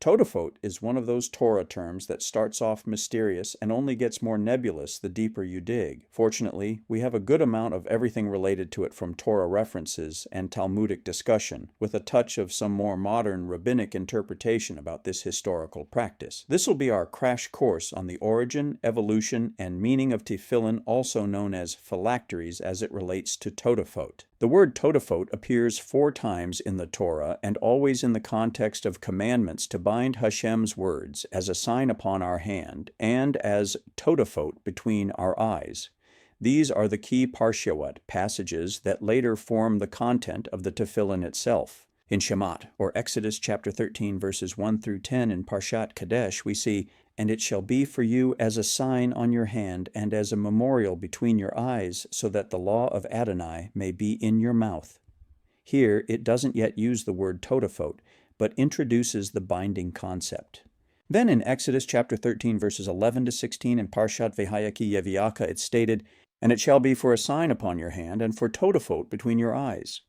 Totafot is one of those Torah terms that starts off mysterious and only gets more nebulous the deeper you dig. Fortunately, we have a good amount of everything related to it from Torah references and Talmudic discussion, with a touch of some more modern rabbinic interpretation about this historical practice. This will be our crash course on the origin, evolution, and meaning of tefillin, also known as phylacteries, as it relates to Totafot. The word Totafot appears 4 times in the Torah and always in the context of commandments to bind Hashem's words as a sign upon our hand and as Totafot between our eyes. These are the key parshiot passages that later form the content of the tefillin itself. In Shemot, or Exodus chapter 13, verses 1 through 10 in Parshat Kadesh, we see, "And it shall be for you as a sign on your hand and as a memorial between your eyes, so that the law of Adonai may be in your mouth." Here, it doesn't yet use the word Totafot, but introduces the binding concept. Then in Exodus chapter 13, verses 11 to 16 in Parshat Vehayaki Yeviaka, it's stated, "And it shall be for a sign upon your hand and for Totafot between your eyes."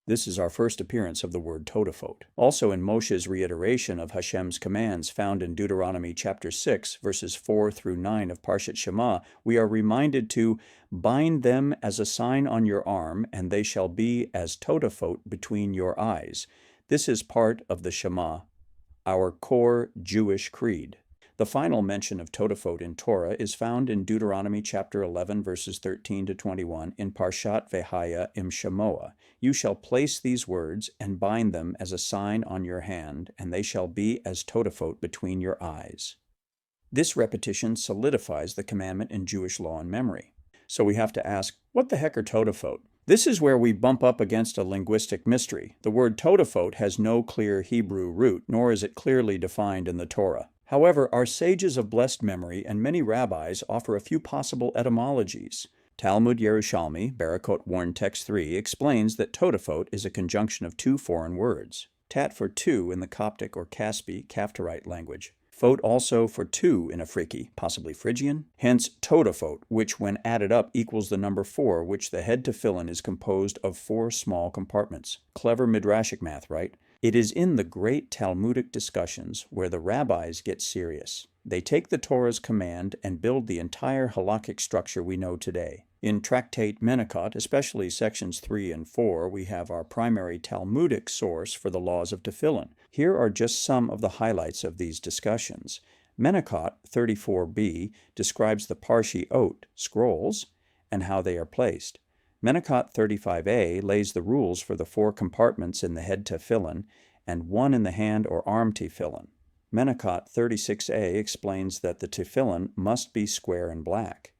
This is our first appearance of the word Totafot. Also in Moshe's reiteration of Hashem's commands found in Deuteronomy chapter 6, verses 4 through 9 of Parshat Shema, we are reminded to bind them as a sign on your arm, and they shall be as Totafot between your eyes. This is part of the Shema, our core Jewish creed. The final mention of Totafot in Torah is found in Deuteronomy chapter 11, verses 13 to 21 in Parshat Vehaya im Shemoah. "You shall place these words and bind them as a sign on your hand, and they shall be as Totafot between your eyes." This repetition solidifies the commandment in Jewish law and memory. So we have to ask, what the heck are Totafot? This is where we bump up against a linguistic mystery. The word Totafot has no clear Hebrew root, nor is it clearly defined in the Torah. However, our sages of blessed memory and many rabbis offer a few possible etymologies. Talmud Yerushalmi, Barakot Warn Text 3, explains that Totafot is a conjunction of 2 foreign words. Tat for 2 in the Coptic or Caspi, Caftarite language. Fot also for 2 in Afriki, possibly Phrygian. Hence, Totafot, which when added up equals the number 4, which the head tefillin is composed of 4 small compartments. Clever midrashic math, right? It is in the great Talmudic discussions where the rabbis get serious. They take the Torah's command and build the entire halakhic structure we know today. In Tractate Menachot, especially sections 3 and 4, we have our primary Talmudic source for the laws of tefillin. Here are just some of the highlights of these discussions. Menachot 34b describes the parshiot, scrolls, and how they are placed. Menachot 35a lays the rules for the 4 compartments in the head tefillin and 1 in the hand or arm tefillin. Menachot 36a explains that the tefillin must be square and black,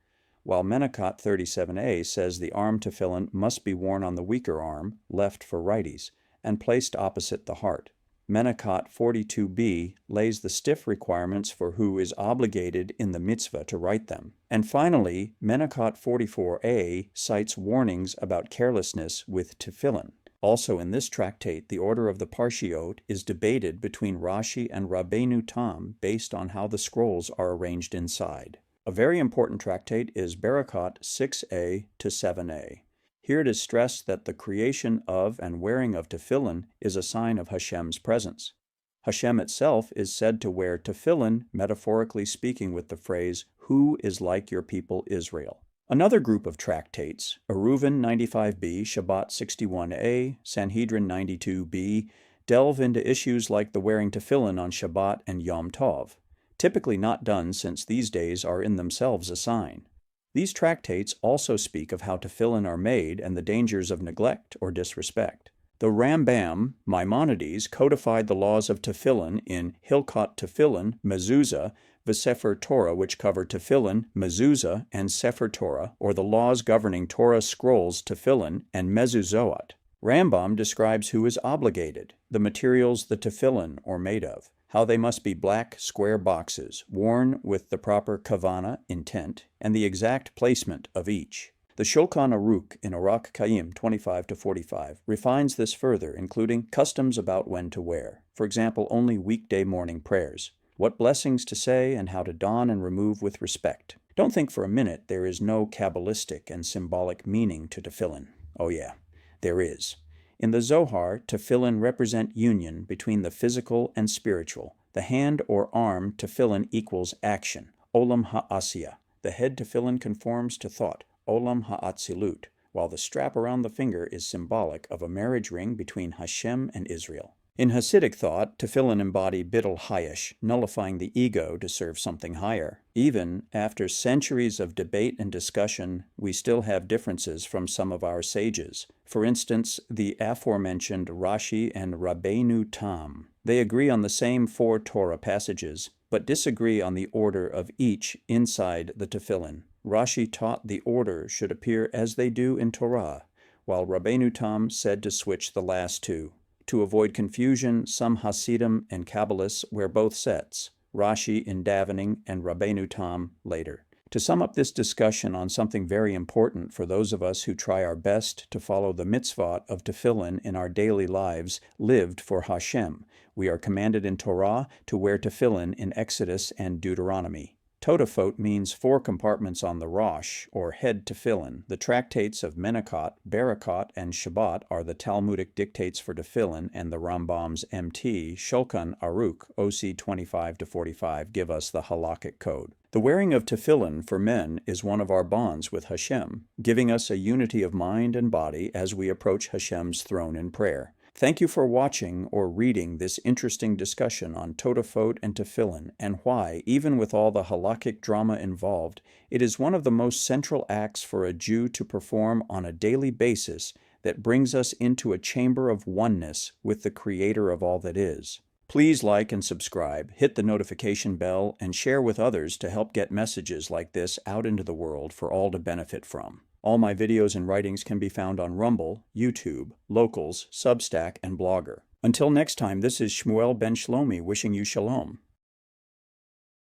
while Menachot 37a says the arm tefillin must be worn on the weaker arm, left for righties, and placed opposite the heart. Menachot 42b lays the stiff requirements for who is obligated in the mitzvah to write them. And finally, Menachot 44a cites warnings about carelessness with tefillin. Also in this tractate, the order of the parshiot is debated between Rashi and Rabbeinu Tam based on how the scrolls are arranged inside. A very important tractate is Barakot 6a to 7a. Here it is stressed that the creation of and wearing of tefillin is a sign of Hashem's presence. Hashem itself is said to wear tefillin, metaphorically speaking with the phrase, "Who is like your people Israel?" Another group of tractates, Eruvin 95b, Shabbat 61a, Sanhedrin 92b, delve into issues like the wearing tefillin on Shabbat and Yom Tov, typically not done since these days are in themselves a sign. These tractates also speak of how tefillin are made and the dangers of neglect or disrespect. The Rambam, Maimonides, codified the laws of tefillin in Hilkot Tefillin, Mezuzah, the Sefer Torah, which cover tefillin, mezuzah, and Sefer Torah, or the laws governing Torah scrolls, tefillin, and mezuzot. Rambam describes who is obligated, the materials the tefillin are made of, how they must be black, square boxes, worn with the proper kavana, intent, and the exact placement of each. The Shulchan Aruch in Arak Chaim 25-45 refines this further, including customs about when to wear. For example, only weekday morning prayers, what blessings to say, and how to don and remove with respect. Don't think for a minute there is no Kabbalistic and symbolic meaning to tefillin. Oh yeah, there is. In the Zohar, tefillin represent union between the physical and spiritual, The hand or arm tefillin equals action, olam ha'asiyah. The head tefillin conforms to thought, olam ha'atzilut, while the strap around the finger is symbolic of a marriage ring between Hashem and Israel. In Hasidic thought, tefillin embody bittul hayesh, nullifying the ego to serve something higher. Even after centuries of debate and discussion, we still have differences from some of our sages. For instance, the aforementioned Rashi and Rabbeinu Tam. They agree on the same 4 Torah passages, but disagree on the order of each inside the tefillin. Rashi taught the order should appear as they do in Torah, while Rabbeinu Tam said to switch the last 2. To avoid confusion, some Hasidim and Kabbalists wear both sets, Rashi in davening and Rabbeinu Tam later. To sum up this discussion on something very important for those of us who try our best to follow the mitzvot of tefillin in our daily lives lived for Hashem, we are commanded in Torah to wear tefillin in Exodus and Deuteronomy. Totafot means 4 compartments on the Rosh, or head tefillin. The tractates of Menachot, Barakot, and Shabbat are the Talmudic dictates for tefillin, and the Rambam's MT, Shulchan Aruch, OC 25-45, give us the halakhic code. The wearing of tefillin for men is one of our bonds with Hashem, giving us a unity of mind and body as we approach Hashem's throne in prayer. Thank you for watching or reading this interesting discussion on Totafot and tefillin, and why, even with all the halakhic drama involved, it is one of the most central acts for a Jew to perform on a daily basis that brings us into a chamber of oneness with the Creator of all that is. Please like and subscribe, hit the notification bell, and share with others to help get messages like this out into the world for all to benefit from. All my videos and writings can be found on Rumble, YouTube, Locals, Substack, and Blogger. Until next time, this is Shmuel ben Shlomi wishing you shalom.